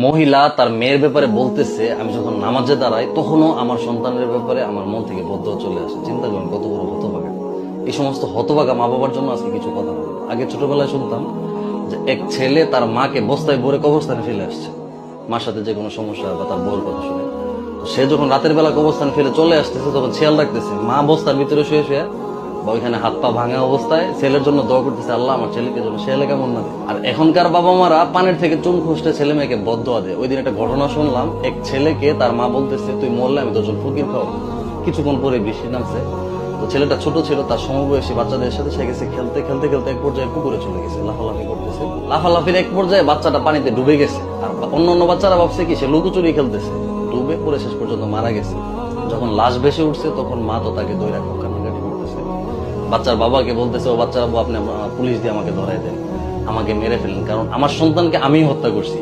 মহিলা তার মেয়ের ব্যাপারে বলতেছে, আমি যখন নামাজে দাঁড়াই তখনও আমার সন্তানের ব্যাপারে আমার মন থেকে বদয়া চলে আসে। চিন্তা করেন কত বড় হতভাগা। এই সমস্ত হতভাগা মা বাবার জন্য আজকে কিছু কথা বলবো। আগে ছোটবেলায় শুনতাম যে এক ছেলে তার মাকে বস্তায় ভরে কবরস্থানে ফেলে আসছে, মার সাথে যে কোনো সমস্যা বা তার বউর কথা শুনে। তো সে যখন রাতের বেলা কবরস্থানে ফেলে চলে আসতেছে তখন খেয়াল রাখতেছে মা বস্তার ভিতরে শুয়ে শুয়ে বা ওইখানে হাত পা ভাঙা অবস্থায় ছেলের জন্য দোয়া করতেছে, আল্লাহ আমার ছেলেকে যেন ছেলে কেমন না দেয়। আর এখনকার বাবা মারা পানের থেকে চুন খুঁজতে ছেলে মেয়েকে বদদোয়া দেয়। ওই দিন একটা ঘটনা শুনলাম, এক ছেলেকে তার মা বলতেছে তুই মরলে আমি তোর জন্য ফকির খাওয়াবো। কিছুক্ষণ পরে বৃষ্টি নামছে, তো ছেলেটা ছোট ছিল, তার সমবয়সী বাচ্চাদের সাথে সে গেছে খেলতে খেলতে খেলতে এক পর্যায়ে পুকুরে চলে গেছে, লাফালাফি করতেছে। লাফালাফির এক পর্যায়ে বাচ্চাটা পানিতে ডুবে গেছে। আর অন্য অন্য বাচ্চারা ভাবছে কি সে লুকোচুরি খেলতেছে, ডুবে পরে শেষ পর্যন্ত মারা গেছে। যখন লাশ ভেসে উঠছে তখন মা তো তাকে দৌড়া কান্নাকাটি করতেছে। বাচ্চার বাবাকে বলতেছে, ও বাচ্চার বাবু আপনি পুলিশ দিয়ে আমাকে ধরাই দেন, আমাকে মেরে ফেলেন, কারণ আমার সন্তানকে আমিই হত্যা করছি।